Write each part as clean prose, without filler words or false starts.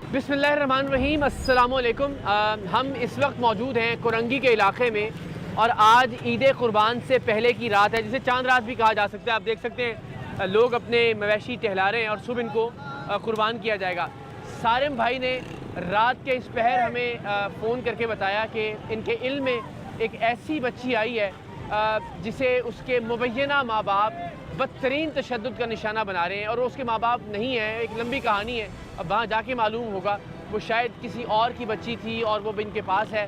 बिस्मिल्लाहिर्रहमानिर्रहीम, अस्सलामुअलैकुम। हम इस वक्त मौजूद हैं कुरंगी के इलाके में और आज ईद कुर्बान से पहले की रात है, जिसे चांद रात भी कहा जा सकता है। आप देख सकते हैं लोग अपने मवेशी टहला रहे हैं और सुबह इनको कुर्बान किया जाएगा। सारिम भाई ने रात के इस पहर हमें फ़ोन करके बताया कि इनके इल्म में एक ऐसी बच्ची आई है जिसे उसके मुबैना माँ बाप बदतरीन तशद्दुद का निशाना बना रहे हैं और उसके माँ बाप नहीं हैं। एक लंबी कहानी है, अब वहाँ जाके मालूम होगा। वो शायद किसी और की बच्ची थी और वो इनके पास है।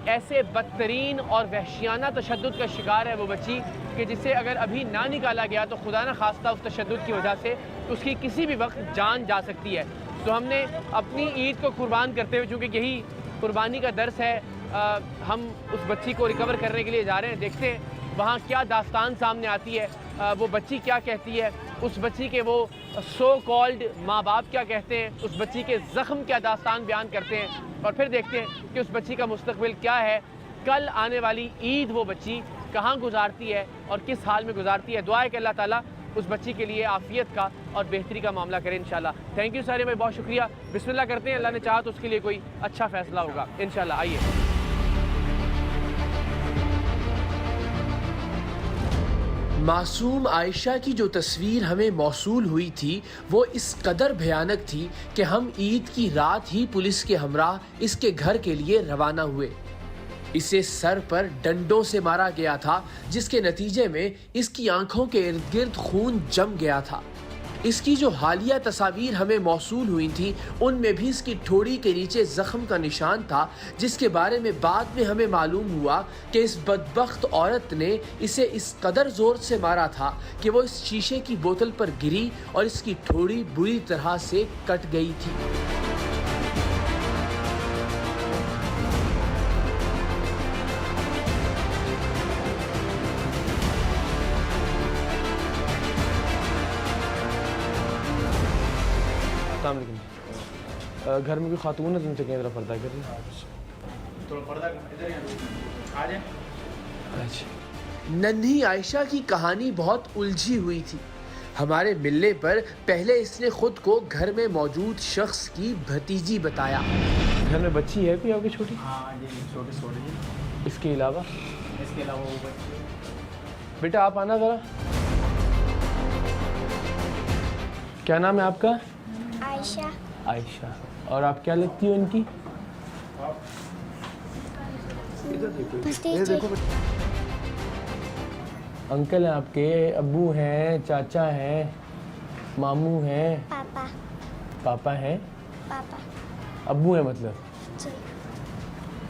ऐसे बदतरीन और वहशियाना तशद्दुद का शिकार है वो बच्ची कि जिसे अगर अभी ना निकाला गया तो खुदा न खास्ता उस तशद्दुद की वजह से उसकी किसी भी वक्त जान जा सकती है। तो हमने अपनी ईद को कुर्बान करते हुए, चूँकि यही कुर्बानी का दर्स है, हम उस बच्ची को रिकवर करने के लिए जा रहे हैं। देखते हैं वहाँ क्या दास्तान सामने आती है, वो बच्ची क्या कहती है, उस बच्ची के वो सो कॉल्ड माँ बाप क्या कहते हैं, उस बच्ची के ज़ख्म क्या दास्तान बयान करते हैं और फिर देखते हैं कि उस बच्ची का मुस्तकबिल क्या है। कल आने वाली ईद वो बच्ची कहाँ गुजारती है और किस हाल में गुजारती है। दुआ है कि अल्लाह ताला उस बच्ची के लिए आफ़ियत का और बेहतरी का मामला करें इंशाल्लाह। थैंक यू सारे भाई, बहुत शुक्रिया। बिस्मिल्लाह करते हैं, अल्लाह ने चाहा तो उसके लिए कोई अच्छा फ़ैसला होगा इंशाल्लाह। आइए। मासूम आयशा की जो तस्वीर हमें मौसूल हुई थी वो इस कदर भयानक थी कि हम ईद की रात ही पुलिस के हमराह इसके घर के लिए रवाना हुए। इसे सर पर डंडों से मारा गया था, जिसके नतीजे में इसकी आंखों के इर्द गिर्द खून जम गया था। इसकी जो हालिया तस्वीर हमें मौसूल हुई थी उनमें भी इसकी ठोड़ी के नीचे जख्म का निशान था, जिसके बारे में बाद में हमें मालूम हुआ कि इस बदबख्त औरत ने इसे इस कदर जोर से मारा था कि वो इस शीशे की बोतल पर गिरी और इसकी ठोड़ी बुरी तरह से कट गई थी। घर में कोई खातून है, तुमसे कहीं तरफ पर्दा कर रही है? थोड़ा पर्दा इधर आ जाए। अच्छा, नन्ही आयशा की कहानी बहुत उलझी हुई थी। हमारे मिलने पर पहले इसने खुद को घर में मौजूद शख्स की भतीजी बताया। घर में बच्ची है कोई आपकी छोटी? हाँ जी, छोटी छोटी। इसके अलावा वो बच्ची। बेटा आप आना ज़रा। क्या नाम है आपका? आयशा। आयशा। और आप क्या लगती हो इनकी? भतीजी। अंकल हैं आपके, अब्बू हैं, चाचा हैं, मामू हैं, पापा। पापा हैं, पापा। अब्बू हैं मतलब। जी।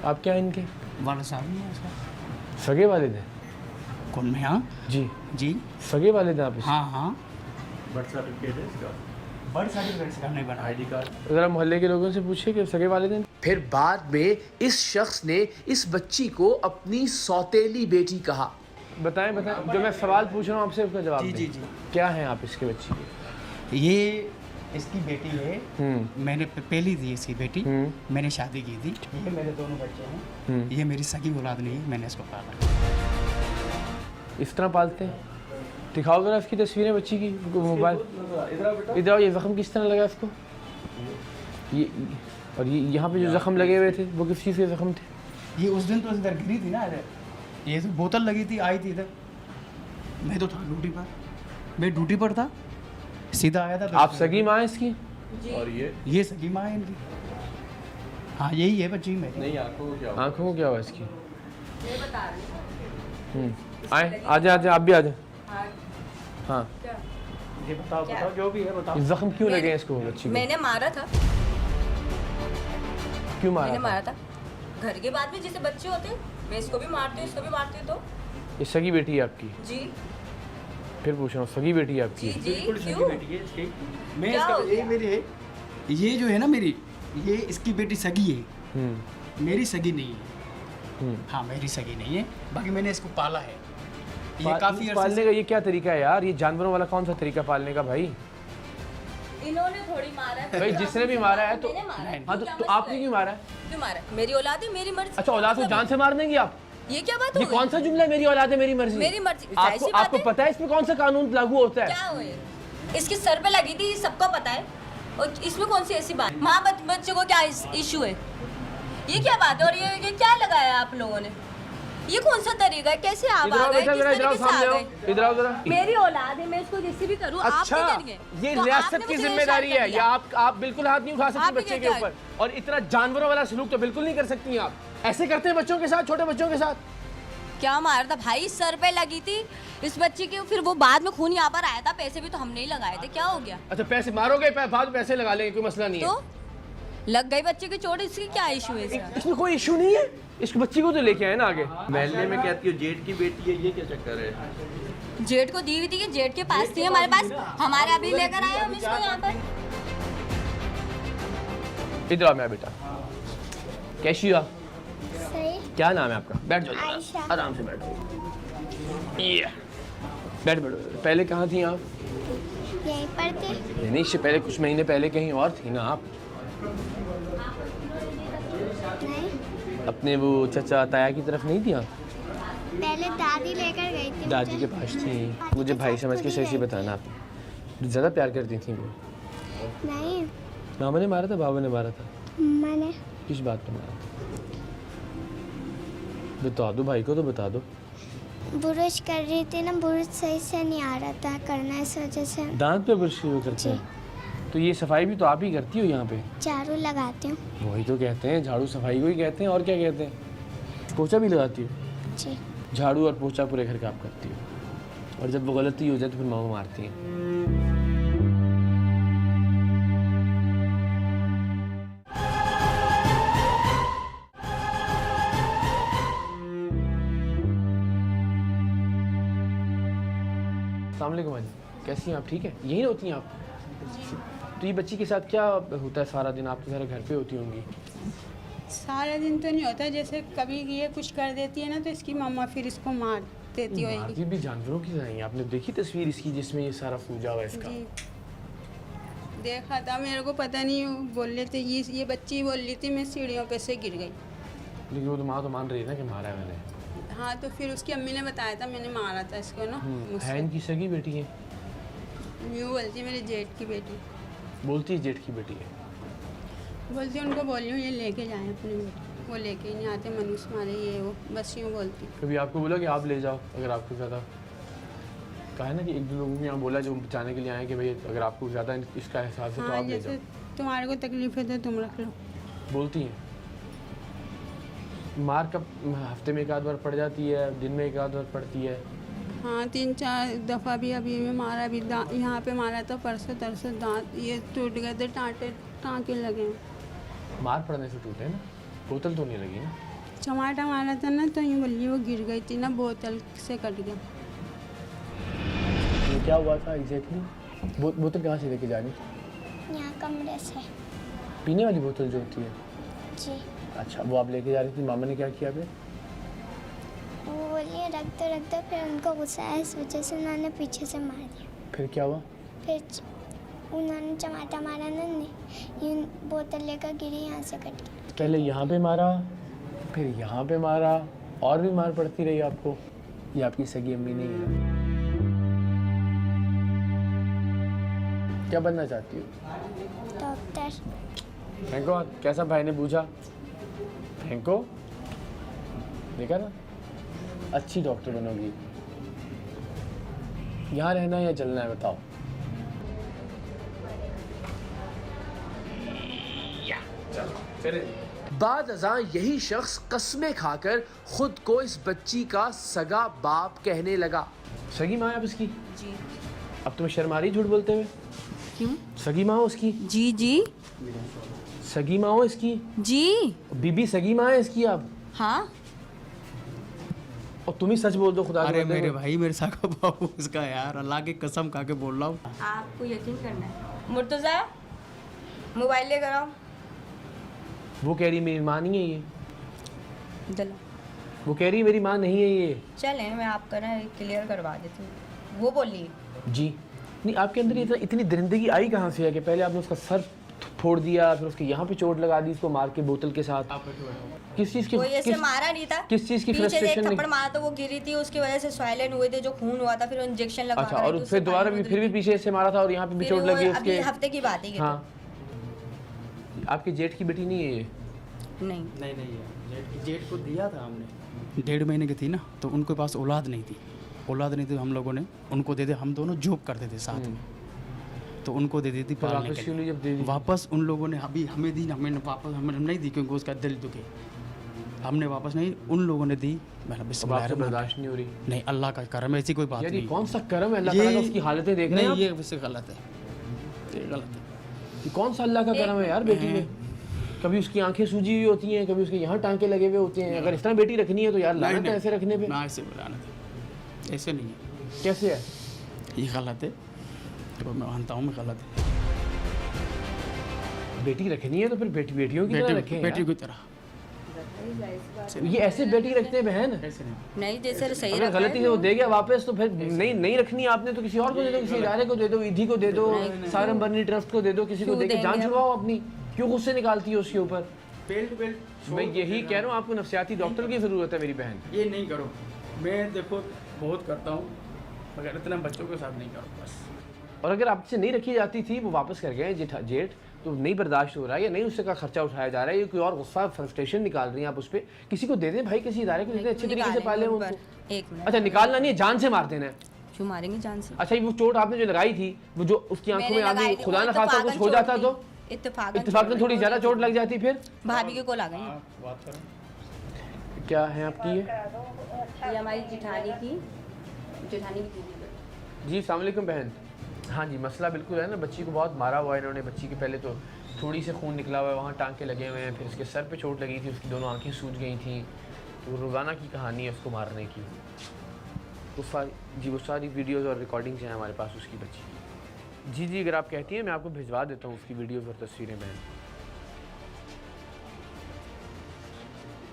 आप क्या हैं इनके? वाला साहब नहीं है इसका। सगे वालिद हैं? कौन में? हाँ जी जी। सगे वालिद हैं आप इसके? हाँ हाँ। बर्थ सर्टिफिकेट है इसका। बर्थ सर्टिफिकेट इसका नहीं बना। ID card. ज़रा मोहल्ले के लोगों से पूछिए कि सगे वालिद हैं। फिर बाद में इस शख्स ने इस बच्ची को अपनी सौतेली बेटी कहा। बताएं बताएं, जो मैं सवाल पूछ रहा हूँ आपसे उसका जवाब जी दें। जी जी। क्या हैं आप इसके बच्ची के? ये इसकी बेटी है। मैंने पहली थी इसकी बेटी। मैंने शादी की थी। ये मेरे दोनों बच्चे हैं। ये मेरी सगी औलाद नहीं है, मैंने इसको पाला। इस तरह पालते हैं? दिखाओ जरा इसकी तस्वीरें बच्ची की, मोबाइल इधर आओ। ये ज़ख्म किस तरह लगा इसको? ये और ये यहाँ पे जो ज़ख्म लगे हुए थे वो किस चीज़ के ज़ख्म थे? ये उस दिन तो इधर गिरी थी ना, ये तो बोतल लगी थी, आई थी इधर। मैं तो था ड्यूटी पर, मैं ड्यूटी पर था, सीधा आया था। आप सगी माँ हैं इसकी? और ये सगी माँ है इनकी। हाँ यही है बच्ची मेरी। नहीं, आँखों को क्या हुआ इसकी? आए आजा आजा, आप भी आ जाए। हाँ ये बताओ बताओ, जो भी है बताओ। जख्म क्यों लगे हैं इसको बच्ची को? मैंने मारा था। क्यों मैंने मारा मारा था घर के बाद में, जैसे बच्चे होते हैं मैं इसको भी मारती हूँ, इसको भी मारती हूँ। तो ये सगी बेटी है आपकी? जी। फिर पूछ रहा हूँ, सगी बेटी है आपकी? जी जी। बिल्कुल सगी क्यों? बेटी है इसकी। मैं क्या इसका हो ये गया? मेरी है, ये जो है ना मेरी, ये इसकी बेटी सगी है, मेरी सगी नहीं है। हाँ मेरी सगी नहीं है, बाकी मैंने इसको पाला है। ये काफी पालने का ये क्या तरीका है यार? ये जानवरों वाला कौन सा तरीका पालने का भाई? इन्होंने थोड़ी मारा है भाई जिसने भी मारा है तो मैंने मारा है। हाँ क्या तो मसला आपने है? क्यों मारा है? क्यों मारा है? मेरी औलाद है, मेरी मर्जी। अच्छा, औलाद को जान से मार देंगे आप? ये क्या बात ये हुई? कौन सा जुमला है, मेरी औलाद है मेरी मर्जी? मेरी मर्जी। आपको जाहिर सी बात आपको है। पता है इसमें कौन सा कानून लागू होता है? क्या हुए? इसकी सर पे लगी थी, सबको पता है। और इसमें कौन सी ऐसी बात, माँ बच्चे को क्या इशू है, ये क्या बात है? और ये क्या लगाया आप लोगों ने, ये कौन सा तरीका है? कैसे आप आ गए, किस तरीके से आ गए? इधर आओ जरा। मेरी औलाद है, मैं इसको किसी भी करूँ, अच्छा, आप नहीं करेंगे। ये तो रियासत आपने की मुझे जिम्मेदारी इरशाद है, कर या दिया। आप बिल्कुल हाथ नहीं उठा सकती आपने बच्चे के क्या ऊपर, और इतना जानवरों वाला सलूक तो बिल्कुल नहीं कर सकती आप। ऐसे करते हैं बच्चों के साथ, छोटे बच्चों के साथ। क्या मारा था भाई, सर पे लगी थी इस बच्ची की, फिर वो बाद में खून यहाँ पर आया था, पैसे भी तो हमने ही लगाए थे, क्या हो गया? अच्छा, पैसे मारोगे, बाद में पैसे लगा लेंगे, कोई मसला नहीं है। तो लग गई बच्चे की चोट, इसकी क्या इशू है इसका? इसमें कोई इशू नहीं है, इसको बच्ची को तो लेके आए ना आगे। महल्ले में कहती हो जेठ की बेटी है, ये क्या चक्कर है? जेठ को दी हुई थी कि जेठ के पास थी हमारे पास, हमारे अभी लेकर आए हम इसको यहाँ पर। इधर आओ मेरा बेटा, कैसी हो आप? सही। क्या नाम है आपका? बैठ जाओ आयशा। जरा, आराम से बैठो। बैठ बैठो। पहले कहाँ थी आप? यहीं पर थे। नहीं, इससे पहले कुछ महीने पहले कहीं और थी ना आप? नहीं, अपने वो चचा ताया की तरफ नहीं थी आप? पहले दादी लेकर गई थी। दादी के पास थी। मुझे भाई समझ के सही से बताना आप। ज़्यादा प्यार करती थी वो? नहीं, मामा ने मारा था, बाबा ने मारा था? मैंने किस बात पे मारा था? बता दो भाई को, तो बता दो। ब्रश कर रही थी ना, ब्रश सही से नहीं आ रहा था करना, इस वजह से दांत पे ब्रश शुरू करते हैं? तो ये सफाई भी तो आप ही करती हो यहाँ पे? झाड़ू लगाती हूँ। वही तो कहते हैं, झाड़ू सफाई को ही कहते हैं, और क्या कहते हैं? पोछा भी लगाती हो? जी। झाड़ू और पोछा पूरे घर का आप करती हो, और जब वो गलती हो जाए तो फिर मामा मारती हैं। अस्सलाम वालेकुम जी, कैसी हैं आप? ठीक है, यहीं होती हैं आप? तो ये बच्ची के साथ क्या होता है सारा दिन? आप तो सारे घर पे होती होंगी। सारा दिन तो नहीं होता, जैसे कभी ये कुछ कर देती है ना तो इसकी मम्मा फिर इसको मार देती होगी। मारती भी जानवरों की तरह ही। आपने देखी तस्वीर इसकी जिसमें ये सारा पूजा हुआ है इसका? जी देखा था, मेरे को पता नहीं, बोल रहे थे ये बच्ची बोल रही थी मैं सीढ़ियों पे से गिर गई। लेकिन वो तो माँ तो मान रही है ना कि मारा है मैंने। हाँ, तो फिर उसकी अम्मी ने बताया था मैंने मारा था इसको ना। है इनकी सगी बेटी है? यूँ बोलती है मेरे जेठ की बेटी, बोलती है जेठ की बेटी है। बोलती है उनको बोल रही हूँ ये लेके जाएं अपनी बेटी, वो लेके ही नहीं आते, मनुष्य मारे ये वो, बस यूँ बोलती। कभी आपको बोला कि आप ले जाओ अगर आपको ज़्यादा? कहा है ना कि एक दो लोगों को यहाँ बोला जो बचाने के लिए आए कि भाई अगर आपको ज़्यादा इसका एहसास है तो हाँ, आप ले जैसे जाओ। तुम्हारे को तकलीफ है तो तुम रख लो। बोलती हैं? मार कब हफ्ते में एक आध बार पड़ जाती है, दिन में एक आध बार पड़ती है? हाँ, 3-4 दफ़ा भी अभी में मारा, भी यहाँ पे मारा था परसों तरसों, दांत ये टूट गए थे, टाँके लगे। मार पड़ने से टूटे ना, बोतल तो नहीं लगी ना? टमाटर मारा था ना तो यूँ बोलिए वो गिर गई थी ना, बोतल से कट गया। ये क्या हुआ था एग्जैक्टली? बोतल कहाँ से लेके जानी? यहाँ कमरे से। पीने वाली बोतल जो होती है? जी। अच्छा, वो आप लेके जा रही थी, मामा ने क्या किया फिर? वो बोलिए रख दो, फिर उनको गुस्सा आया, इस वजह से उन्होंने पीछे से मार दिया। फिर क्या हुआ? फिर उन्होंने टमाटर मारा ना, ये बोतल लेकर गिरी, यहाँ से कट गई। पहले यहाँ पे मारा, फिर यहाँ पे मारा, और भी मार पड़ती रही आपको? ये आपकी सगी अम्मी नहीं है? क्या बनना चाहती हो? डॉक्टर। फेंको, कैसा भाई ने पूछा? फेंको, देखा ना? अच्छी डॉक्टर बनोगी। यहाँ रहना है या चलना है बताओ? बाद अज़ां यही शख्स कस्में खाकर खुद को इस बच्ची का सगा बाप कहने लगा। सगी माँ है आप इसकी? जी। अब तुम्हें शर्म आ रही झूठ बोलते हुए? क्यों? सगी माँ हो उसकी? जी जी सगी माँ हो इसकी? जी। बीबी सगी माँ है इसकी आप? हाँ। और तुम ही सच बोल दो खुदा के अरे बंदे मेरे को। भाई, मेरे साका बाबू उसका यार, अल्लाह की कसम खा के बोल रहा हूँ। आपको यकीन करना है। मुर्तज़ा मोबाइल लेकर आओ। वो कह रही मेरी माँ नहीं है ये। चलो वो कह रही मेरी माँ नहीं है ये। चलें, मैं आपका ना क्लियर करवा देती हूँ। वो बोलिए। जी नहीं, आपके अंदर इतनी दरिंदगी आई कहाँ से है कि पहले आपने उसका सर फोड़ दिया, फिर उसके यहाँ पे चोट लगा दी इसको मार के बोतल के साथ? किस चीज़ की? कोई ऐसे मारा नहीं था। किस चीज़ की पीछे से एक फ्रस्ट्रेशन? थप्पड़ मारा तो वो गिरी थी, उसकी वजह से स्वाइलेंट हुए थे, जो खून हुआ था, फिर इंजेक्शन लगा। अच्छा, और फिर दोबारा भी फिर भी पीछे से मारा था और यहाँ पे भी चोट लगी उसके? अभी हफ्ते की बात है ये। हाँ, आपके जेठ की बेटी नहीं है ये? नहीं नहीं है, जेठ को दिया था हमने, 1.5 महीने की थी ना, तो उनके पास औलाद नहीं थी, हम लोगों ने उनको दे दे, हम दोनों जॉब करते थे साथ में, तो उनको दे दी थी फिर पालने वापस के क्यों नहीं लिए। जब दे दी? वापस उन लोगों ने अभी हमें दी, हमें वापस हमें नहीं दी क्योंकि उसका दिल दुखे, हमने वापस नहीं, उन लोगों ने दी। मैंने अब बिस्मिल्लाह आपसे बर्दाश्त नहीं हो रही? नहीं, अल्लाह का करम है, ऐसी कोई बात यार ये नहीं। कौन सा करम है अल्लाह ताला का, उसकी हालतें देख रहे हैं नहीं, आप? ये वैसे गलत है, ये गलत है। ये कौन सा अल्लाह का करम है यार बेटी में? कभी उसकी आंखें सूजी हुई होती हैं, कभी उसके यहाँ टांके लगे हुए होते हैं। अगर इस तरह बेटी रखनी है तो यार लानत है ऐसे रखने पे। ना ऐसे बुलाना था, ऐसे नहीं है, कैसे है? ये गलत है, तो मैं मानता हूँ मैं गलत है। बेटी रखनी है तो फिर बेटियों की तरह रखें बेटी यार। की तरह, ये ऐसे बेटी रखते हैं बहन? ऐसे नहीं। नहीं जैसे सही अगर रखा गलती से वो दे गया वापस तो फिर नहीं रखनी है आपने तो किसी और को दे दो, किसी इदारे को दे दो, ईदी को दे दो, सारम बर्नी ट्रस्ट को दे दो, किसी को दे के जान छुड़वाओ अपनी। क्यों गुस्से निकालती है उसके ऊपर? बेल्ट मैं यही कह रहा हूँ, आपको नफसियाती डॉक्टर की ज़रूरत है मेरी बहन। ये नहीं करो, मैं देखो बहुत करता हूँ मगर इतना बच्चों के साथ नहीं करो बस। और अगर आपसे नहीं रखी जाती थी, वो वापस कर गए जेठ, तो नहीं बर्दाश्त हो रहा है या नहीं उससे का खर्चा उठाया जा रहा है, ये कोई और गुस्सा फ्रस्ट्रेशन निकाल रही हैं आप उस पर, किसी को दे दें भाई, किसी इदारे को दे दें, अच्छे तरीके से पाले उनको। एक मिनट, अच्छा निकालना नहीं है, जान से मार देना है। क्यों मारेंगे जान से? अच्छा वो चोट आपने जो लगाई थी, वो जो उसकी आंखों में मैंने आगे लगाई थी, खुदा वो ना खासा कुछ हो जाता तो इत्तेफाकन थोड़ी ज़्यादा चोट लग जाती फिर? भाभी के को लगा बात करो। क्या है आपकी ये हमारी जिठानी की दीदी। जी अस्सलाम वालेकुम बहन। हाँ जी, मसला बिल्कुल है ना, बच्ची को बहुत मारा हुआ है इन्होंने। बच्ची के पहले तो थोड़ी से खून निकला हुआ है, वहाँ टांके लगे हुए हैं, फिर इसके सर पे चोट लगी थी, उसकी दोनों आंखें सूज गई थी। तो रोज़ाना की कहानी है उसको मारने की। वो सारी वीडियोज़ और रिकॉर्डिंग्स हैं हमारे पास उसकी बच्ची की। जी अगर आप कहती हैं मैं आपको भिजवा देता हूँ उसकी वीडियोज़ और तस्वीरें बहन।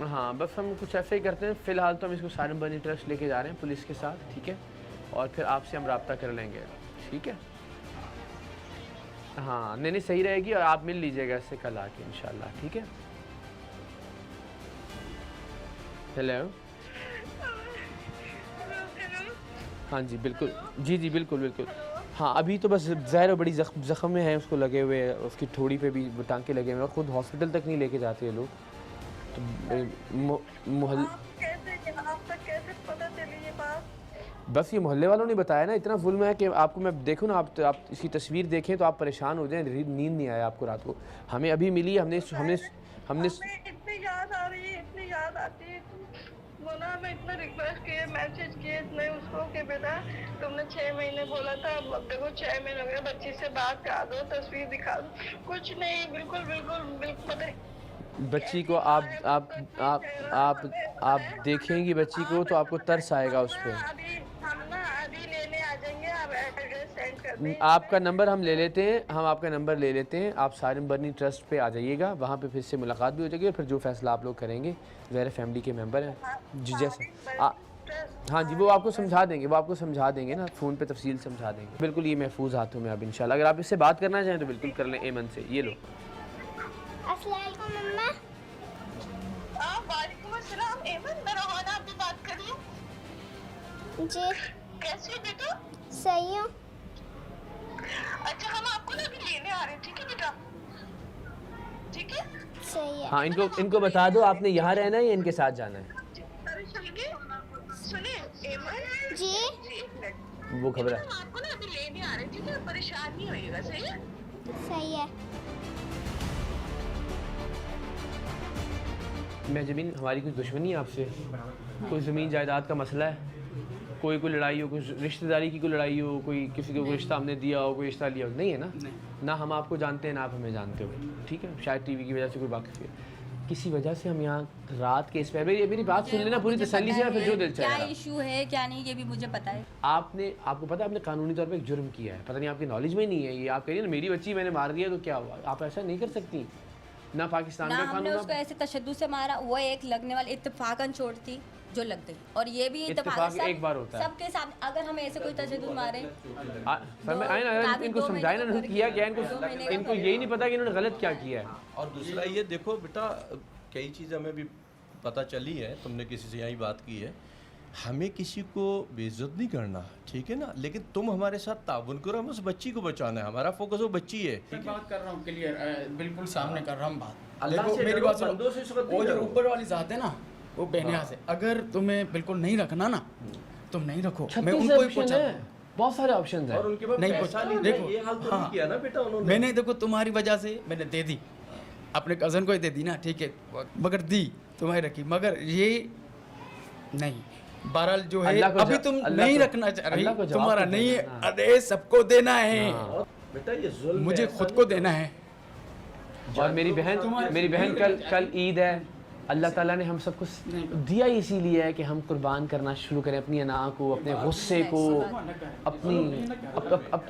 हाँ बस हम कुछ ऐसे ही करते हैं, फ़िलहाल तो हम इसको सारम बर्नी ट्रस्ट लेके जा रहे हैं पुलिस के साथ, ठीक है? और फिर आपसे हम रब्ता कर लेंगे, ठीक है? हाँ नहीं सही रहेगी, और आप मिल लीजिएगा इससे कल आके इंशाल्लाह, ठीक है? हेलो, हाँ जी बिल्कुल, जी बिल्कुल। हाँ अभी तो बस ज़ाहिर बड़ी ज़ख्म में है, उसको लगे हुए, उसकी ठोड़ी पे भी टांके लगे हुए हैं, और ख़ुद हॉस्पिटल तक नहीं लेके जाते ये लोग। तो बस ये मोहल्ले वालों ने बताया ना, इतना जुल्म है कि आपको मैं देखूँ ना, आप इसकी तस्वीर देखें तो आप परेशान हो जाएं, नींद नहीं आया आपको रात को। हमें अभी मिली, हमने इतनी याद आ रही है, इतनी याद आती है। वो ना मैं इतना रिक्वेस्ट किए, मैसेज किए इतने उसको कि बेटा तुमने 6 महीने बोला था, अब देखो 6 महीने हो गए, बच्ची से बात करा दो, तस्वीर दिखा दो, कुछ नहीं, बिल्कुल पता है। बच्ची को आप देखेंगी बच्ची को तो आपको तरस आएगा उस पर। अभी लेने आ जाएंगे, आप एड्रेस सेंड कर दें। आपका नंबर हम ले लेते हैं, आप सारम बर्नी ट्रस्ट पे आ जाइएगा, वहाँ पे फिर से मुलाकात भी हो जाएगी, और फिर जो फैसला आप लोग करेंगे, ज़ाहिर फैमिली के मेंबर हैं जी, जैसा हाँ जी वो आपको समझा देंगे, ना फ़ोन पे तफसील समझा देंगे। बिल्कुल ये महफूज हाथों में अब इंशाल्लाह। अगर आप इससे बात करना चाहें तो बिल्कुल कर लें एमन से। ये लो। अस्सलाम वालेकुम मम्मा। वालेकुम अस्सलाम। एमन, मैं रोहाना आपसे बात कर रही हूँ। जी कैसी हो बेटा? सही हूँ। अच्छा हम आपको ना अभी लेने आ रहे हैं, ठीक है बेटा? ठीक है, सही है। हाँ इनको बता दो आपने यहाँ रहना है या इनके साथ जाना है। सुनिए एमन जी वो खबर है, हम आपको ना अभी लेने आ रहे हैं, ठीक है? परेशान नहीं होइएगा, सही है? सही है। मैं जमीन हमारी कुछ दुश्मनी है आपसे, कोई ज़मीन जायदाद का मसला है, कोई लड़ाई हो, कोई रिश्तेदारी की कोई लड़ाई हो, कोई किसी को कोई रिश्ता हमने दिया हो, कोई रिश्ता लिया हो, नहीं है ना? ना हम आपको जानते हैं ना आप हमें जानते हो, ठीक है? शायद टीवी की वजह से कोई वाक़िफ़ है, किसी वजह से हम यहाँ रात के इस पे, मेरी बात सुन लेना पूरी तसल्ली से, फिर जो दिल चाहे। क्या इशू है क्या नहीं ये भी मुझे पता है। आपको पता है आपने कानूनी तौर पे एक जुर्म किया है, पता नहीं आपकी नॉलेज में नहीं है ये। आप कहिए ना मेरी बच्ची मैंने मार दिया तो क्या हुआ, आप ऐसा नहीं कर सकती ना। पाकिस्तान ना का हमने कानून उसको ऐसे तशद्दुद से मारा, वो एक लगने वाली इत्तेफाकन चोट थी जो लग गई, और ये भी इत्तेफाक एक बार होता है सबके सामने। अगर हम ऐसे कोई तशद्दुद मारे इनको समझाए ना किया क्या, इनको यही नहीं पता कि इन्होंने गलत क्या किया है। और दूसरा ये देखो बेटा, कई चीज़ें हमें भी पता चली है, तुमने किसी से यही बात की है हमें किसी को बेइज्जत नहीं करना, ठीक है ना, लेकिन तुम हमारे साथ ताउन करो, हमें उस बच्ची को बचाना है, हमारा फोकस वो बच्ची है। मैं बात कर रहा हूँ क्लियर, बिल्कुल सामने कर रहा हूँ बात। अल्लाह देखो से मेरी डरो, बात सुनो, बंदों से इस वक्त वो नहीं जो डरो। ऊपर वाली जात है ना, वो बेनिया से, अगर तुम्हें बिल्कुल नहीं रखना ना, तुम नहीं रखो, मैं 36 उनको ही ऑप्शन पूछा। है, बहुत सारे ऑप्शन है। और उनके पास नहीं, पैसा नहीं, देखो, ये हाल तो हाँ। नहीं किया ना बेटा उन्होंने। मैंने देखो तुम्हारी वजह से मैंने दे दी, अपने कज़न को ही दे दी ना, ठीक है, मगर दी तुम्हारी रखी, मगर ये नहीं, बहरहाल जो है अल्लाह को अभी जा- तुम अल्लाह नहीं को- रखना चाह रही, अल्लाह को जवाब तुम्हारा तो नहीं है, देना। अरे सबको देना है, बेटा ये जुल्म मुझे है, खुद ऐसा को नहीं देना है। और मेरी बहन कल ईद है, अल्लाह ताला ने हम सबको दिया ही इसीलिए है कि हम कुर्बान करना शुरू करें अपनी अना को, अपने गुस्से को,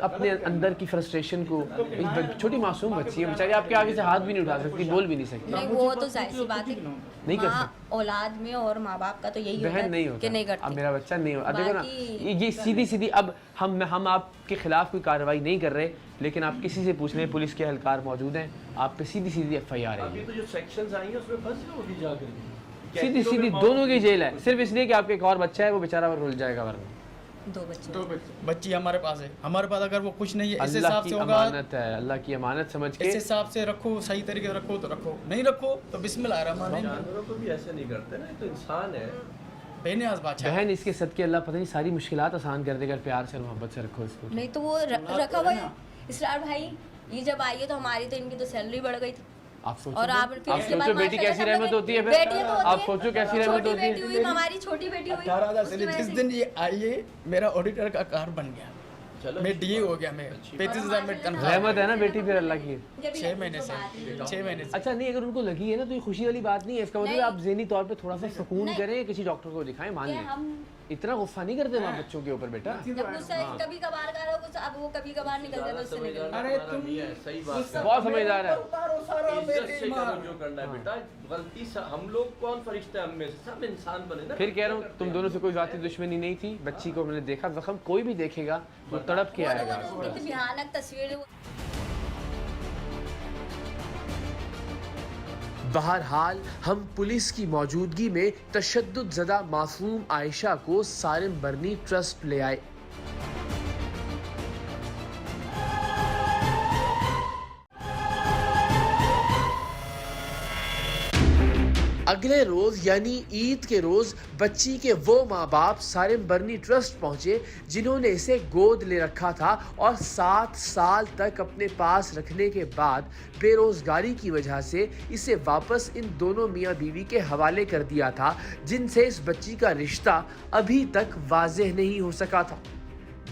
अपने अंदर की फ्रस्ट्रेशन को। एक छोटी मासूम बच्ची है बेचारी, आपके आगे से हाथ भी नहीं उठा सकती, बोल भी नहीं सकती, नहीं वो तो जाहिर सी बात है, नहीं कर माँ औलाद में और माँ बाप का तो यही होता बहन है नहीं होता कि नहीं अब करती। मेरा बच्चा नहीं होता। देखो ना, बाकी- ये सीधी अब हम आपके खिलाफ कोई कार्रवाई नहीं कर रहे, लेकिन आप किसी से पूछ लें, पुलिस के एहलकार मौजूद हैं, आप पे सीधी FIR है। अभी तो जो सेक्शंस आई हैं उसमें फंस जाओगी जाकर। सीधी दोनों की जेल है, सिर्फ इसलिए कि आपके एक और बच्चा है, वो बेचारा रुल जाएगा वरना। दो बच्चे, बच्ची हमारे पास है, हमारे पास अगर वो कुछ नहीं है, इस अल्लाह हिसाब की से होगा, अमानत है, अल्लाह की अमानत समझ के इस हिसाब से रखो, सही तरीके से रखो तो रखो, नहीं रखो तो बिस्मिल्लाह रहमान रहीम। जानवरों को भी ऐसे नहीं करते ना, ये तो इंसान है। बेनियाज बादशाह बहन इसके सदके अल्लाह पता नहीं सारी मुश्किलात आसान कर देगा, प्यार से और मोहब्बत से रखो इसको। नहीं तो वो रखा हुआ है। इसरार भाई ये जब आई है तो हमारी तो इनकी तो सैलरी बढ़ गई थी, आप सोचो, और आप फिर इसके बाद बेटी माशाल्लाह कैसी सब रहमत लोग- होती है, बेटियां तो फिर होती आप हैं। सोचो कैसी रहमत छोटी होती बेटी है। हुई, हमारी छोटी बेटी हुई, 18,000 से उसकी जिस वजह से- दिन ये आई है, मेरा ऑडिटर का कार बन गया, चलो मैं DA हो गया, मैं 35,000 में तनख्वाह, रहमत है ना बेटी फिर अल्लाह की। जब 6 महीने से, 6 महीने से। अच्छा नहीं, अगर उनको लगी है ना तो ये खुशी वाली बात नहीं है, इसका मतलब नहीं। आप ज़हनी तौर पे थोड़ा सा सुकून नहीं। करें, किसी डॉक्टर को दिखाएं, मान कि लें। हम इतना गुस्सा नहीं करते माँ बच्चों के ऊपर बेटा। जब गुस्सा कभी कभार का रहा गुस्सा, अब वो कभी कभार निकल जाता है, उससे निकल जाता है। अरे तुम सही बात है। बहुत समझदार है। उतारो सारा इज्जत मेरे से ईमान। करो जो करना है बेटा, गलती से हम लोग कौन फरिश्ता है, हम में से सब इंसान बने ना। फिर कह रहा हूँ तुम दोनों से कोई ज़ाती दुश्मनी नहीं थी, बच्ची को मैंने देखा, जख्म कोई भी देखेगा वो तड़प के वो तो आएगा। वो कितनी भयानक तस्वीर है वो। बहरहाल हम पुलिस की मौजूदगी में तशद्दुद ज़दा मासूम आयशा को सारिम बर्नी ट्रस्ट ले आए। अगले रोज यानी ईद के रोज बच्ची के वो माँ बाप सारिम बर्नी ट्रस्ट पहुंचे जिन्होंने इसे गोद ले रखा था और 7 साल तक अपने पास रखने के बाद बेरोजगारी की वजह से इसे वापस इन दोनों मियाँ बीवी के हवाले कर दिया था, जिनसे इस बच्ची का रिश्ता अभी तक वाज़ेह नहीं हो सका था।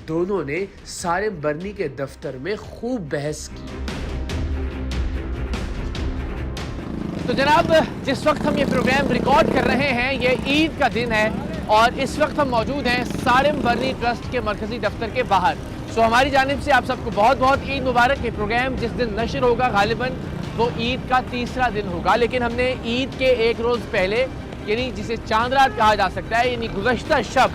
दोनों ने सारिम बर्नी के दफ्तर में खूब बहस की। तो जनाब, जिस वक्त हम ये प्रोग्राम रिकॉर्ड कर रहे हैं ये ईद का दिन है और इस वक्त हम मौजूद हैं सारिम बर्नी ट्रस्ट के मरकज़ी दफ्तर के बाहर। सो हमारी जानिब से आप सबको बहुत बहुत ईद मुबारक। ये प्रोग्राम जिस दिन नशर होगा गालिबन वो ईद का तीसरा दिन होगा, लेकिन हमने ईद के एक रोज़ पहले यानी जिसे चांद रात कहा जा सकता है, यानी गुज़श्ता शब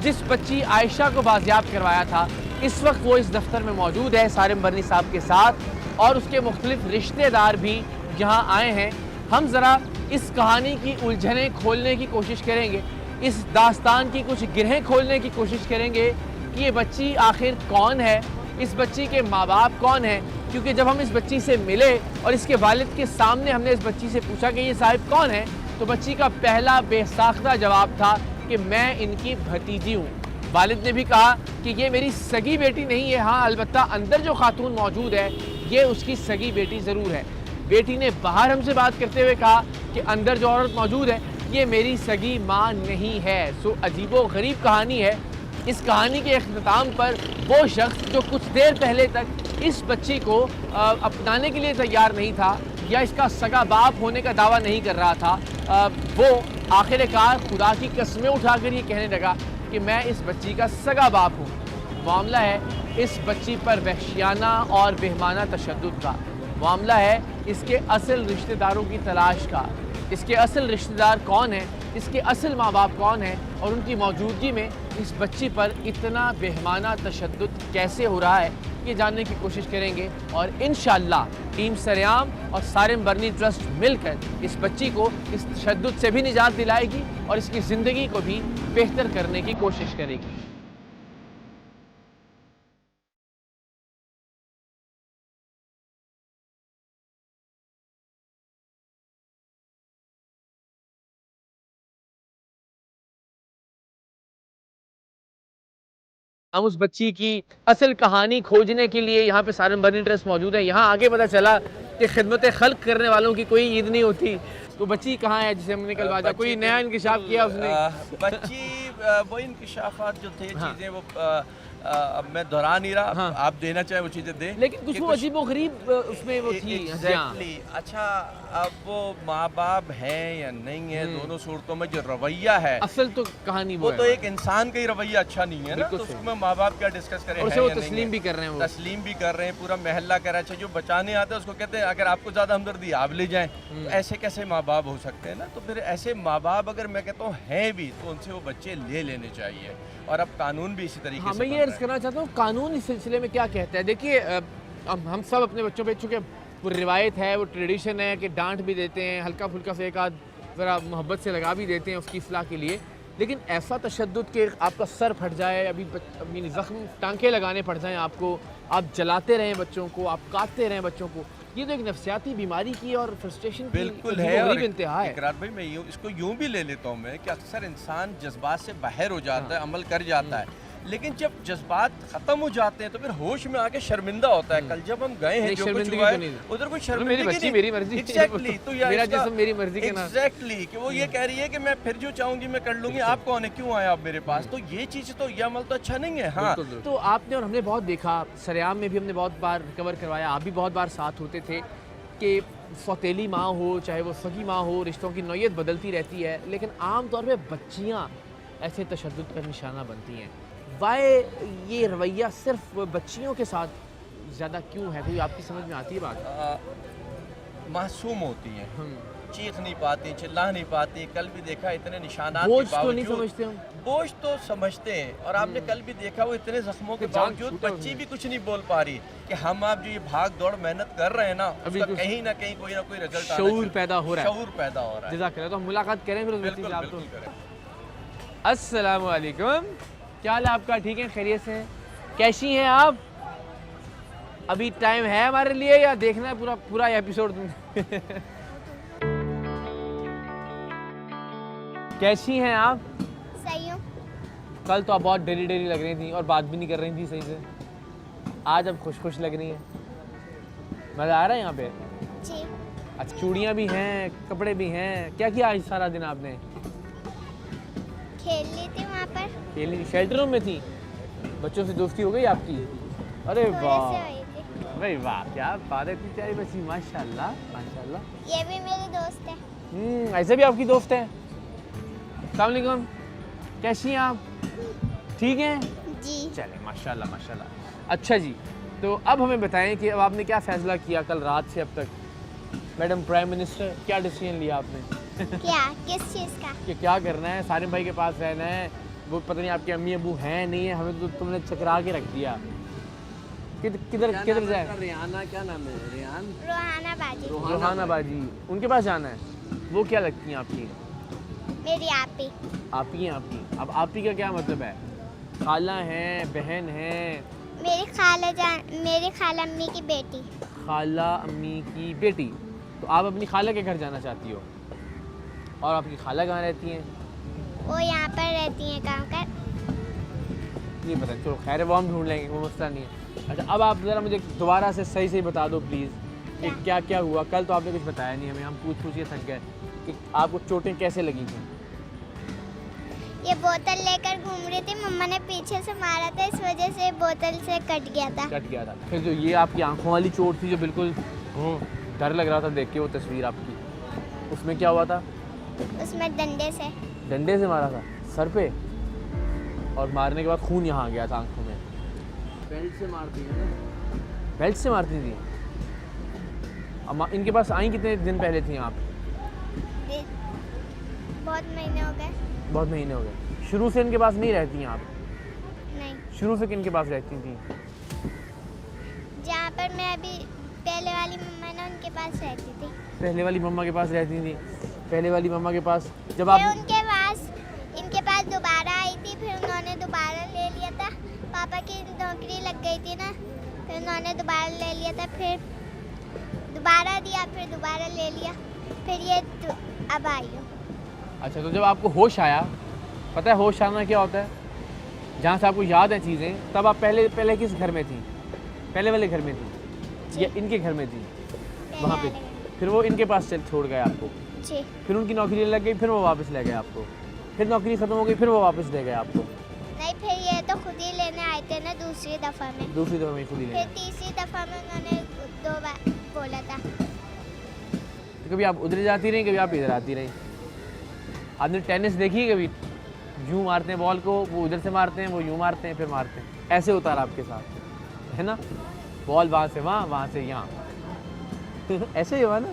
जिस बच्ची आयशा को बाजियाब करवाया था, इस वक्त वो इस दफ्तर में मौजूद है सारिम बर्नी साहब के साथ और उसके मुख्तलिफ रिश्तेदार भी यहाँ आए हैं। हम ज़रा इस कहानी की उलझनें खोलने की कोशिश करेंगे, इस दास्तान की कुछ गिरहें खोलने की कोशिश करेंगे कि ये बच्ची आखिर कौन है, इस बच्ची के माँ बाप कौन हैं। क्योंकि जब हम इस बच्ची से मिले और इसके वालिद के सामने हमने इस बच्ची से पूछा कि ये साहिब कौन है, तो बच्ची का पहला बेसाख्ता जवाब था कि मैं इनकी भतीजी हूँ। वालिद ने भी कहा कि ये मेरी सगी बेटी नहीं है, हाँ अलबत्ता अंदर जो खातून मौजूद है ये उसकी सगी बेटी ज़रूर है। बेटी ने बाहर हमसे बात करते हुए कहा कि अंदर जो औरत मौजूद है ये मेरी सगी माँ नहीं है। सो अजीबो गरीब कहानी है। इस कहानी के अख्ताम पर वो शख्स जो कुछ देर पहले तक इस बच्ची को अपनाने के लिए तैयार नहीं था या इसका सगा बाप होने का दावा नहीं कर रहा था, वो आखिरकार खुदा की कस्में उठाकर ये कहने लगा कि मैं इस बच्ची का सगा बाप हूँ। मामला है इस बच्ची पर वहशियाना और बेहमाना तशद्दुद का। मामला है इसके असल रिश्तेदारों की तलाश का। इसके असल रिश्तेदार कौन हैं इसके असल माँ बाप कौन है और उनकी मौजूदगी में इस बच्ची पर इतना बेहमाना तशद्दुद कैसे हो रहा है, ये जानने की कोशिश करेंगे। और इंशाअल्लाह टीम सरेआम और सारिम बर्नी ट्रस्ट मिलकर इस बच्ची को इस तशद्दुद से भी निजात दिलाएगी और इसकी ज़िंदगी को भी बेहतर करने की कोशिश करेगी। हम उस बच्ची की असल कहानी खोजने के लिए यहाँ पे सारिम बर्नी ट्रस्ट मौजूद है। यहाँ आगे पता चला कि खिदमत खल्क करने वालों की कोई ईद नहीं होती। तो बच्ची कहाँ है जिसे हमने कल बाजा कोई नया इंकिशाफ किया उसने? बच्ची वो इंकिशाफात जो थे चीज़ें वो अब मैं दोहरा नहीं रहा। हाँ। आप देना चाहें वो चीज़ें दें, लेकिन कुछ वो अजीब व गरीब उसमें वो थी। एग्जैक्टली। अच्छा, अब वो माँ बाप हैं या नहीं है, दोनों सूरतों में जो रवैया है, असल तो कहानी वो है। तो एक इंसान का ही रवैया अच्छा नहीं है ना, तो उसमें माँ बाप क्या डिस्कस करें। और उसे वो तस्लीम भी कर रहे हैं, वो तस्लीम भी कर रहे हैं, पूरा महल्ला कह रहा है। अच्छा, जो बचाने आते हैं उसको कहते हैं अगर आपको ज़्यादा हमदर्दी आप ले जाएं। तो ऐसे कैसे माँ बाप हो सकते हैं ना? तो फिर ऐसे माँ बाप अगर मैं कहता हूँ हैं भी, तो उनसे वो बच्चे ले लेने चाहिए। और अब कानून भी इसी तरीके हाँ, से मैं ये अर्ज़ करना चाहता हूँ कानून इस सिलसिले में क्या कहता है। देखिए हम सब अपने बच्चों पे, चूँकि वो रिवायत है, वो ट्रेडिशन है कि डांट भी देते हैं, हल्का फुल्का से एक आध ज़रा मोहब्बत से लगा भी देते हैं उसकी इस्लाह के लिए। लेकिन ऐसा तशद्दुद कि आपका सर फट जाए, अभी ज़ख्म टांके लगाने पड़ जाएँ आपको, आप जलाते रहें बच्चों को, आप काटते रहें बच्चों को, ये तो एक नफ्सियाती बीमारी की और फ्रस्ट्रेशन की बिल्कुल है। और इंतहा है। इकरार भाई, मैं इसको यूँ भी ले लेता हूँ मैं कि अक्सर इंसान जज्बात से बाहर हो जाता है, अमल कर जाता है, लेकिन जब जज्बात खत्म हो जाते हैं तो फिर होश में आके शर्मिंदा होता है। कल जब हम गए हैं जो कुछ हुआ है उधर कोई शर्मिंदगी मेरी बच्ची मेरी मर्जी, एग्जैक्टली। तो मेरा जिस्म मेरी मर्जी के नाम, एग्जैक्टली कि वो ये कह रही है कि मैं फिर जो चाहूंगी मैं कर लूंगी, आप कौन है, क्यों आया आप मेरे पास? तो ये चीज़ तो ये अमल तो अच्छा नहीं है। हाँ, तो आपने और हमने बहुत देखा, सरेआम में भी हमने बहुत बार रिकवर करवाया, आप भी बहुत बार साथ होते थे कि सौतेली माँ हो चाहे वो सगी माँ हो, रिश्तों की नौयत बदलती रहती है, लेकिन आम तौर पे बच्चियाँ ऐसे तशद्दुद का निशाना बनती हैं। वाई ये रवैया सिर्फ बच्चियों के साथ ज़्यादा क्यों है? कोई आपकी समझ में आती है बात? मासूम होती हैं, चीख नहीं पाती, चिल्ला नहीं पाती। कल भी देखा इतने निशानात बोझ के तो नहीं बावजूद, समझते हम, बोझ तो समझते हैं। और आपने कल भी देखा वो इतने जख्मों के बावजूद बच्ची भी कुछ नहीं बोल पा रही कि हम आप जो ये भाग दौड़ मेहनत कर रहे हैं ना, उसका कहीं ना कहीं कोई ना कोई रिजल्ट शऊर पैदा हो रहा है, शऊर पैदा हो रहा है। जज़ाकल्लाह। तो हम मुलाकात करें फिर उस बच्ची से। आप तो बिल्कुल। अस्सलाम वालेकुम, क्या हाल है आपका? ठीक है, खैरियत से हैं? कैसी हैं आप? अभी टाइम है हमारे लिए या देखना है पूरा पूरा एपिसोड? कैसी हैं आप? सही हूँ। कल तो आप बहुत डेली डेली लग रही थी और बात भी नहीं कर रही थी सही से। आज अब खुश खुश लग रही हैं। मज़ा आ रहा है यहाँ पे? जी। अच्छा, चूड़ियाँ भी हैं, कपड़े भी हैं। क्या किया आज सारा दिन आपने? खेल ली थी वहाँ पर। खेल ली? शेल्टर रूम में थी? बच्चों से दोस्ती हो गई आपकी? अरे थोड़े से वाह, हुई थी। भाई वाह, क्या बात है, इतनी प्यारी बच्ची, माशाल्लाह माशाल्लाह। ये भी मेरी दोस्त है। ऐसे भी आपकी दोस्त है? अस्सलाम वालेकुम, कैसी हैं आप? ठीक हैं? जी। चलें, माशाल्लाह माशाल्लाह। अच्छा जी, तो अब हमें बताएं कि अब आपने क्या फ़ैसला किया कल रात से अब तक? मैडम प्राइम मिनिस्टर, क्या डिसीजन लिया आपने? क्या? किस चीज़ का? कि क्या करना है? सारिम भाई के पास रहना है? वो पता नहीं आपके अम्मी अबू हैं नहीं है, हमें तो तुमने चकरा के रख दिया। किधर किधर जाए? रिहाना, क्या नाम है? रिहान, रोहाना बाजी। रोहाना बाजी, उनके पास जाना है। वो क्या लगती हैं आपकी? मेरी आपी। आप ही हैं आपकी? अब आप ही का क्या मतलब है? खाला हैं, बहन हैं? मेरी खाला अम्मी की बेटी। खाला अम्मी की बेटी। तो आप अपनी खाला के घर जाना चाहती हो? और आपकी खाला कहाँ रहती हैं? वो यहाँ पर रहती हैं काम कर। नहीं पता, चलो खैर वो हम ढूंढ लेंगे, वो मसला नहीं है। अच्छा, अब आप ज़रा मुझे दोबारा से सही सही बता दो प्लीज़ कि क्या क्या हुआ कल? तो आपने कुछ बताया नहीं हमें, हम पूछ के थक गए कि आपको चोटें कैसे लगी थी? ये बोतल लेकर घूम रही थी, मम्मा ने पीछे से मारा था, इस वजह से बोतल से कट गया था। कट गया था। फिर जो ये आपकी आंखों वाली चोट थी जो बिल्कुल डर लग रहा था देख के वो तस्वीर आपकी, उसमें क्या हुआ था? उसमें डंडे से। डंडे से मारा था सर पे, और मारने के बाद खून यहाँ आ गया था आंखों में। बेल्ट से मारती है। बेल्ट से मारती थी? अब इनके पास आई कितने दिन पहले थी आप? बहुत महीने हो गए। बहुत महीने हो गए। शुरू से इनके पास नहीं रहती हैं आप? नहीं, शुरू से किनके पास रहती थी? जहाँ पर मैं अभी पहले वाली मम्मा ना उनके पास रहती थी। पहले वाली मम्मा के पास रहती थी। पहले वाली मम्मा के पास जब फिर आप इनके पास दोबारा आई थी, फिर उन्होंने दोबारा ले लिया था। पापा की नौकरी लग गई थी ना, फिर उन्होंने दोबारा ले लिया था, फिर दोबारा दिया, फिर दोबारा ले लिया, फिर ये अब आई हूँ। अच्छा, तो जब आपको होश आया, पता है होश आना क्या होता है? जहाँ से आपको याद है चीज़ें, तब आप पहले किस घर में थी? पहले वाले घर में थी या इनके घर में थी? वहाँ पे फिर वो इनके पास छोड़ गए आपको? जी। फिर उनकी नौकरी लग गई, फिर वो वापस ले गए आपको? फिर नौकरी ख़त्म हो गई, फिर वो वापस ले गए आपको? नहीं, फिर ये तो खुद ही लेने आए थे ना दूसरी दफ़ा में। दूसरी दफ़ा में खुद ही ले फिर गए। तीसरी दफ़ा में उन्होंने 2 बार बोला था। तो कभी आप उधर जाती रहीं, कभी आप इधर आती रहीं। आपने टेनिस देखी है कभी? यूँ मारते हैं बॉल को, वो उधर से मारते हैं, वो यूँ मारते हैं, फिर मारते हैं। ऐसे होता रहा आपके साथ, है ना? बॉल वहाँ से वहाँ, वहाँ से यहाँ ऐसे ही हुआ ना?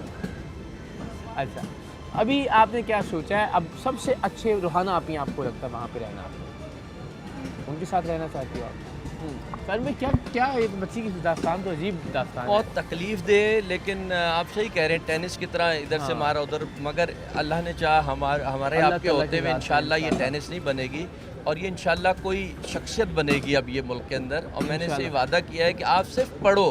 अच्छा, अभी आपने क्या सोचा है? अब सबसे अच्छे रूहाना आप ही आपको लगता है वहाँ पे रहना, आपको उनके साथ रहना चाहती हो आप? सर में क्या एक बच्ची की दास्तान तो अजीब दास्तान है। बहुत तकलीफ दे, लेकिन आप सही कह रहे हैं, टेनिस की तरह इधर से मारा उधर, मगर अल्लाह ने चाहा हमारे अल्लाह आपके ताला होते की हुए बात है, इंशाल्लाह ये इंशाल्लाह। टेनिस नहीं बनेगी और ये इंशाल्लाह कोई शख्सियत बनेगी अब ये मुल्क के अंदर। और मैंने से वादा किया है कि आप सिर्फ पढ़ो,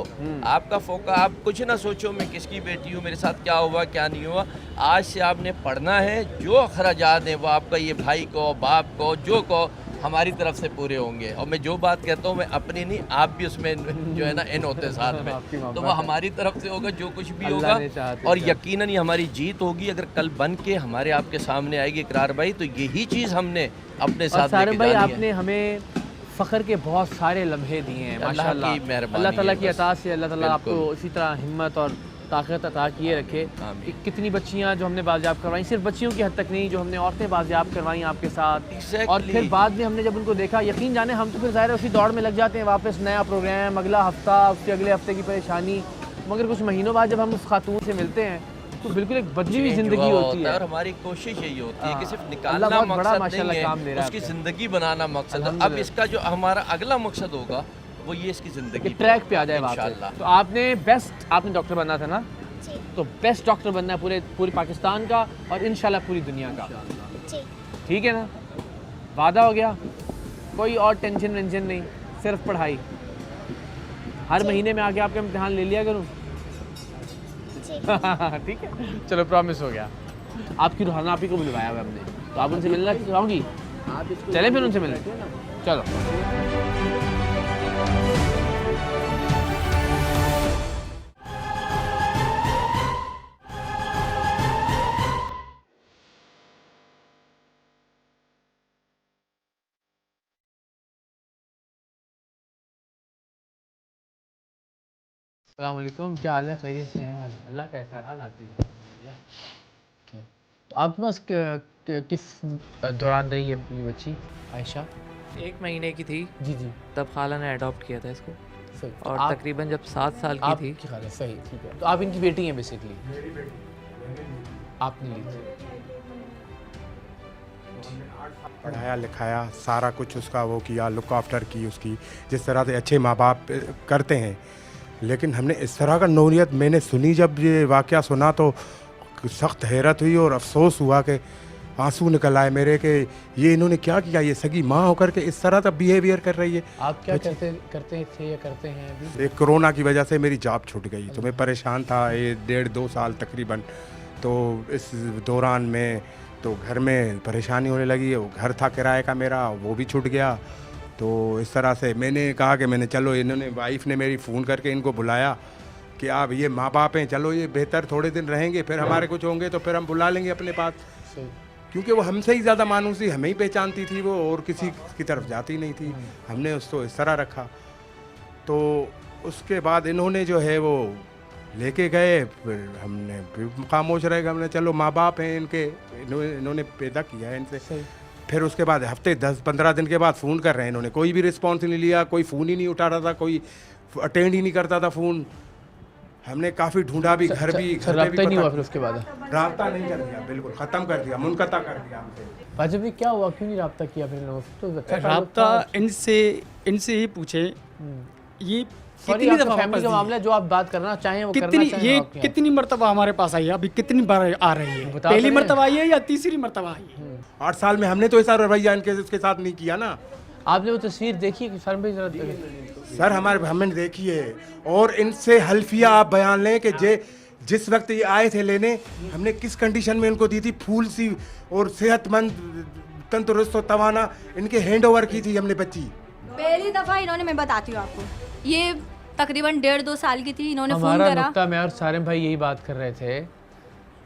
आपका फोका, आप कुछ ना सोचो मैं किसकी बेटी हूँ, मेरे साथ क्या हुआ क्या नहीं हुआ। आज से आपने पढ़ना है, जो अखराजात हैं वो आपका ये भाई को, बाप को, जो को हमारी तरफ से पूरे होंगे। और मैं जो बात कहता हूँ मैं अपनी नहीं, आप भी उसमें जो है ना इन होते साथ आपकी में, मोहब्बत तो वो हमारी तरफ से होगा जो कुछ भी अल्लाह होगा। ने चाहा तो और चाहा। यकीनन ये हमारी जीत होगी अगर कल बन के हमारे आपके सामने आएगी इकरार भाई, तो यही चीज़ हमने अपने और साथ सारिम लेके भाई, जानी है। आपने हमें फ़ख्र के बहुत सारे लम्हे दिए हैं अल्लाह माशाल्लाह। की मेहरबानी अल्लाह ताला है की बस। अता से अल्लाह ताला आपको बिल्कुल। इसी तरह हिम्मत और ताकत अता किए रखे। आमीन। कितनी बच्चियां जो हमने बाजियाब करवाई, सिर्फ बच्चियों की हद तक नहीं, जो हमने औरतें बाजियाब करवाई आपके साथ। Exactly। और फिर बाद में हमने जब उनको देखा, यकीन जाने हम तो फिर ज़ाहिर है उसी दौड़ में लग जाते हैं, वापस नया प्रोग्राम, अगला हफ्ता, उसके अगले हफ्ते की परेशानी। मगर कुछ महीनों बाद जब हम उस खातून से मिलते हैं तो बिल्कुल एक बदली हुई Change ज़िंदगी हुआ होती है। और हमारी कोशिश यही होती है कि सिर्फ अल्लाह निकालना बहुत बड़ा मकसद माशाल्लाह नहीं काम दे है, रहा है उसकी आपका। ज़िंदगी बनाना मकसद है। अब अल्हम्दुलिल्लाह। इसका जो हमारा अगला मकसद होगा वो ये इसकी ज़िंदगी कि ट्रैक पे आ जाए वहाँ इंशाल्लाह। पे। तो आपने आपने डॉक्टर बनना था ना? जी। तो बेस्ट डॉक्टर बनना है पूरे पाकिस्तान का और इंशाल्लाह पूरी दुनिया का। जी। ठीक है ना? वादा हो गया? कोई और टेंशन वेंशन नहीं, सिर्फ पढ़ाई। हर महीने में आके आपका इम्तिहान ले लिया करूँ? जी। ठीक है, चलो प्रॉमिस हो गया। आपकी रूहाना आप ही को बुलवाया हुआ हमने, तो आप उनसे मिलना चाहोगी? चलें फिर उनसे मिलने, चलो। अस्सलाम वालेकुम, क्या हाल है? खैरियत से हैं? अल्लाह का एहसान आती है। तो आपके पास किस दौरान रही है ये बच्ची आयशा? 1 महीने की थी जी जी, तब खाला ने अडॉप्ट किया था इसको, सही। तो और तकरीबन जब 7 साल की थी आपकी खाला, सही, ठीक है। तो आप इनकी बेटी हैं बेसिकली? आपने ली थी? पढ़ाया लिखाया, सारा कुछ उसका वो किया, लुक आफ्टर की उसकी, जिस तरह से अच्छे माँ बाप करते हैं। लेकिन हमने इस तरह का नौरियत मैंने सुनी, जब ये वाक़या सुना तो सख्त हैरत हुई और अफसोस हुआ कि आंसू निकल आए मेरे कि ये इन्होंने क्या किया, ये सगी माँ होकर के इस तरह का बिहेवियर कर रही है। आप क्या करते थे या करते हैं अभी? एक कोरोना की वजह से मेरी जॉब छूट गई, तो मैं परेशान था ये 1.5-2 साल तकरीबन। तो इस दौरान में तो घर में परेशानी होने लगी, वो घर था किराए का मेरा, वो भी छूट गया। तो इस तरह से मैंने कहा कि मैंने चलो, इन्होंने वाइफ ने मेरी फ़ोन करके इनको बुलाया कि आप ये माँ बाप हैं, चलो ये बेहतर थोड़े दिन रहेंगे, फिर हमारे कुछ होंगे तो फिर हम बुला लेंगे अपने पास। क्योंकि वो हमसे ही ज़्यादा मानूस थी, हमें ही पहचानती थी वो, और किसी की तरफ जाती नहीं थी। हमने उसको इस तरह रखा। तो उसके बाद इन्होंने जो है वो लेके गए, फिर हमने भी खामोश रह गए। हमने चलो माँ बाप हैं इनके, इन्होंने पैदा किया है इनसे। फिर उसके बाद हफ्ते 10-15 दिन के बाद फ़ोन कर रहे हैं इन्होंने, कोई भी रिस्पॉन्स नहीं लिया, कोई फ़ोन ही नहीं उठा रहा था, कोई अटेंड ही नहीं करता था फ़ोन। हमने काफ़ी ढूंढा भी, घर भी, सर घर पे भी रब्ता ही नहीं हुआ पता, फिर उसके बाद? राब्ता नहीं कर दिया, बिल्कुल ख़त्म कर दिया, मुनक़ता कर दिया हमसे। वाजिब जी क्या हुआ, क्यों नहीं रब्ता किया फिर लोगों से? तो अच्छा राब्ता इनसे ही पूछे ये सॉरी, कितनी आपका दफ़ा फैमिली वापस का दी? मामला है, जो आप बात करना चाहें वो करना कितनी चाहें ये आपके यहाँ। कितनी मर्तबा हमारे पास आई है, अभी कितनी बार आ रही है? बता पहली तो रहे मर्तबा आई है या तीसरी मर्तबा आई है? 8 साल में हमने तो ऐसा रवैया इनके उसके साथ नहीं किया ना आपने वो तस्वीर देखी कि सर भाई जरा सर, हमने देखी है। और इनसे हल्फिया आप बयान लें कि जिस वक्त ये आए थे लेने, हमने किस कंडीशन में इनको दी थी, फूल सी और सेहतमंद, तंदुरुस्त और तवाना, इनके हैंड ओवर की थी हमने बच्ची। पहली दफा इन्होंने, मैं बताती हूँ आपको, ये तकरीबन 1.5-2 साल की थी, इन्होंने फोन हमारा करा। नुक्ता, मैं और सारिम भाई यही बात कर रहे थे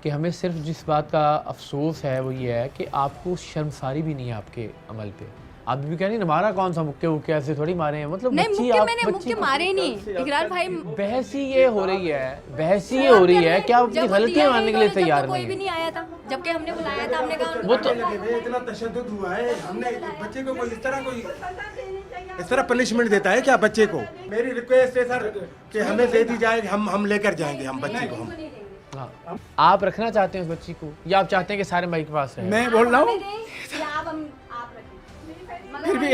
कि हमें सिर्फ जिस बात का अफसोस है वो ये है कि आपको शर्मसारी भी नहीं है आपके अमल पे। आप भी कह नहीं मारा, कौन सा मुक्के वुक्के ऐसे थोड़ी मारे हैं, मतलब नहीं, बच्ची मुक्के आप मैंने मुक्के मारे ही नहीं इकरार भाई। बहस ही ये हो रही है, बहस ही ये हो रही है कि आप अपनी गलतियां मानने के लिए तैयार कोई नहीं भी है। नहीं आया था, जबकि हमने बुलाया था, हमने कहा वो तो इतना तशद्दुद हुआ है, हमने बच्चे को इस तरह पनिशमेंट देता है क्या बच्चे को? मेरी रिक्वेस्ट है सर कि हमें दे दी जाए, हम लेकर जाएंगे हम बच्चे को। हम हाँ। आप रखना चाहते हैं उस बच्ची को या आप चाहते हैं कि सारे भाई के पास रहे? मैं बोल रहा हूँ फिर भी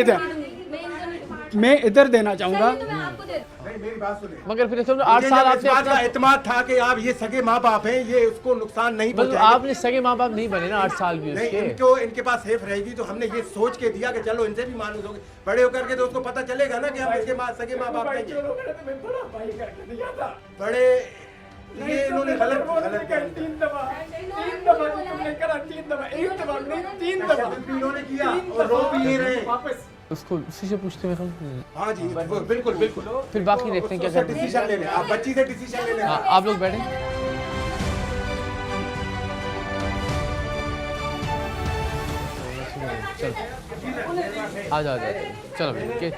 मैं इधर देना चाहूँगा। मेरी बात सुने, मगर फिर 8 साल आपने का एतमाद था कि आप ये सगे माँ बाप हैं, ये उसको नुकसान नहीं मतलब पहुंचाएंगे। आपने सगे माँ बाप नहीं बने ना 8 साल भी नहीं, उसके। इनके पास सेफ रहेगी, तो हमने ये सोच के दिया कि चलो इनसे भी मालूम होगी, बड़े होकर के तो उसको पता चलेगा ना कि हम इसके सगे माँ बाप हैं। बड़े ये इन्होंने गलत इन्होंने किया और रो भी ये रहे। उसको उसी से पूछते हैं। हाँ जी, बिल्कुल बिल्कुल। फिर बाकी देखते हैं क्या करते हैं। डिसीजन ले लें, आप बच्ची से डिसीजन ले लें। हाँ, आप लोग बैठे। चलो आ जाओ चलो भाई,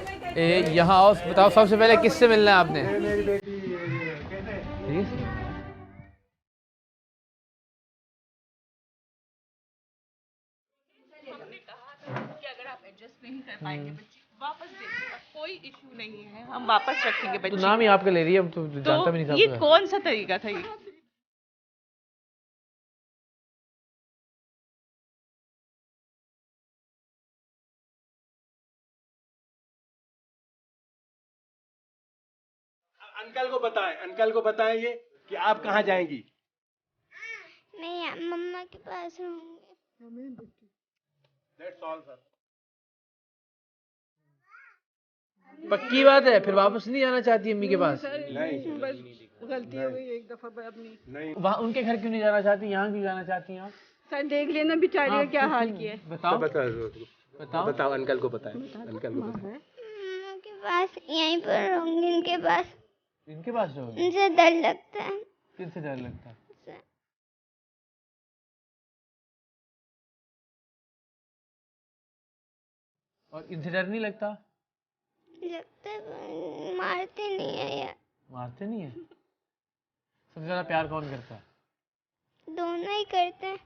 यहाँ आओ, बताओ सबसे पहले किससे मिलना है आपने? मेरी बेटी कैसे वापस दे देगा, कोई इशू नहीं है, हम वापस रखेंगे तो बच्चे। नाम ही आपका ले रही है, तो जानता भी नहीं था ये आपका। कौन सा तरीका था ये? अंकल को बताएं ये कि आप कहाँ जाएंगी। मैं मम्मा के पास रहूंगी। That's all, sir. पक्की बात है, फिर वापस नहीं जाना चाहती अम्मी के पास? नहीं, गलती हो गई एक दफा अपनी। नहीं। वहाँ उनके घर क्यों नहीं जाना चाहती, यहाँ क्यों जाना चाहती हैं आप? सर देख लेना बेचारी का क्या हाल किया है। बताओ बताओ अंकल को बताएं, अंकल को बताएं। मम्मा के पास यहीं पर रहूंगी, इनके पास। इनके पास रहोगे? इनसे डर लगता है। किनसे डर लगता है? और इनसे डर नहीं लगता? लगता है, मारते नहीं है यार। मारते नहीं है? सबसे ज्यादा प्यार कौन करता है? दोनों ही करते हैं।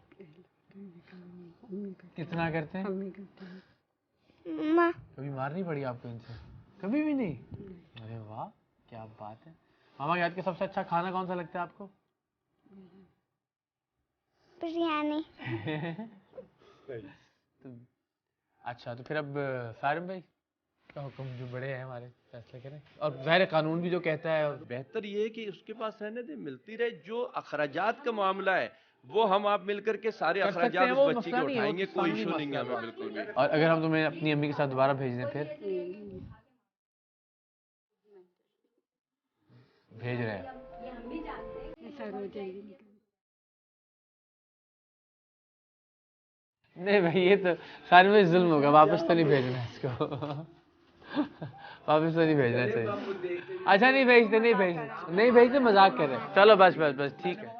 कितना करते हैं? मम्मा कभी मार नहीं पड़ी आपको इनसे? कभी भी नहीं? अरे वाह, क्या बात है। मामा के हाथ का सबसे अच्छा खाना कौन सा लगता है आपको? बिरयानी। अच्छा, तो फिर अब सारिम भाई का हुक्म, जो बड़े हैं हमारे, फैसला करें। और ज़ाहिर कानून भी जो कहता है। और बेहतर ये है कि उसके पास रहने दे, मिलती रहे। जो अखराजात का मामला है वो हम आप मिलकर के सारे कर सकते अखराजात हैं, वो उस बच्ची के मसला नहीं है, वो उठाएंगे, तो कोई कानूनी इशू नहीं है मसला हमें बिल्कुल भी। और अगर हम तुम्हें अपनी अम्मी के साथ दोबारा भेज दें फिर? भेज रहे हैं। नहीं भाई, ये तो सारे में जुल्म होगा, वापस तो नहीं भेजना इसको। वापस तो नहीं भेजना चाहिए। अच्छा नहीं भेजते, नहीं भेजते, मजाक कर रहे हैं। चलो बस बस बस, ठीक है।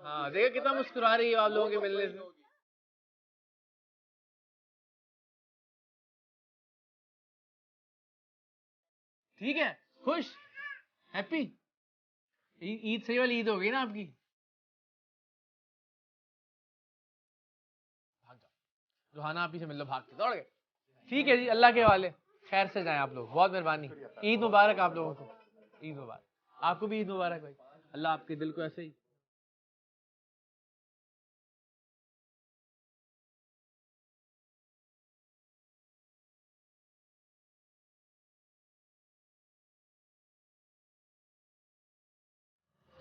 हाँ, देखा कितना मुस्कुरा रही है आप लोगों के मिलने से। ठीक है, खुश, हैप्पी। ईद सही वाली ईद हो गई ना आपकी? रुहाना पीछे मिल लो, भाग के दौड़ गए। ठीक है जी, अल्लाह के वाले खैर से जाएं आप लोग, बहुत मेहरबानी। ईद मुबारक आप लोगों को, ईद मुबारक। आपको भी ईद मुबारक भाई, अल्लाह आपके दिल को ऐसे ही।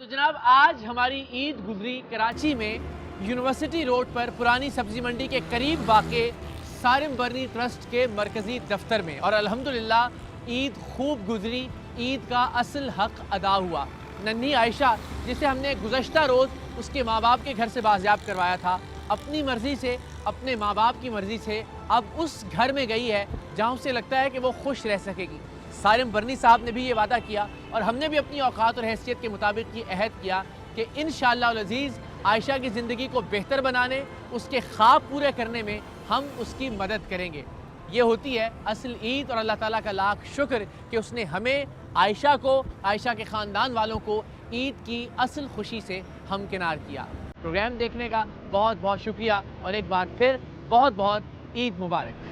तो जनाब आज हमारी ईद गुजरी कराची में यूनिवर्सिटी रोड पर पुरानी सब्जी मंडी के करीब वाक़े सारिम बर्नी ट्रस्ट के मरकज़ी दफ्तर में, और अल्हम्दुलिल्लाह ईद खूब गुजरी, ईद का असल हक अदा हुआ। नन्ही आयशा जिसे हमने गुज़श्ता रोज़ उसके माँ बाप के घर से बाज़ियाब करवाया था, अपनी मर्ज़ी से, अपने माँ बाप की मर्ज़ी से अब उस घर में गई है जहाँ उसे लगता है कि वो खुश रह सकेगी। सारिम बर्नी साहब ने भी ये वादा किया और हमने भी अपनी औकात और हैसियत के मुताबिक ये अहद किया कि इंशाअल्लाह अज़ीज़ आयशा की ज़िंदगी को बेहतर बनाने, उसके ख्वाब पूरे करने में हम उसकी मदद करेंगे। ये होती है असल ईद, और अल्लाह ताला का लाख शुक्र कि उसने हमें, आयशा को, आयशा के ख़ानदान वालों को ईद की असल खुशी से हमकिनार किया। प्रोग्राम देखने का बहुत बहुत शुक्रिया और एक बार फिर बहुत बहुत ईद मुबारक।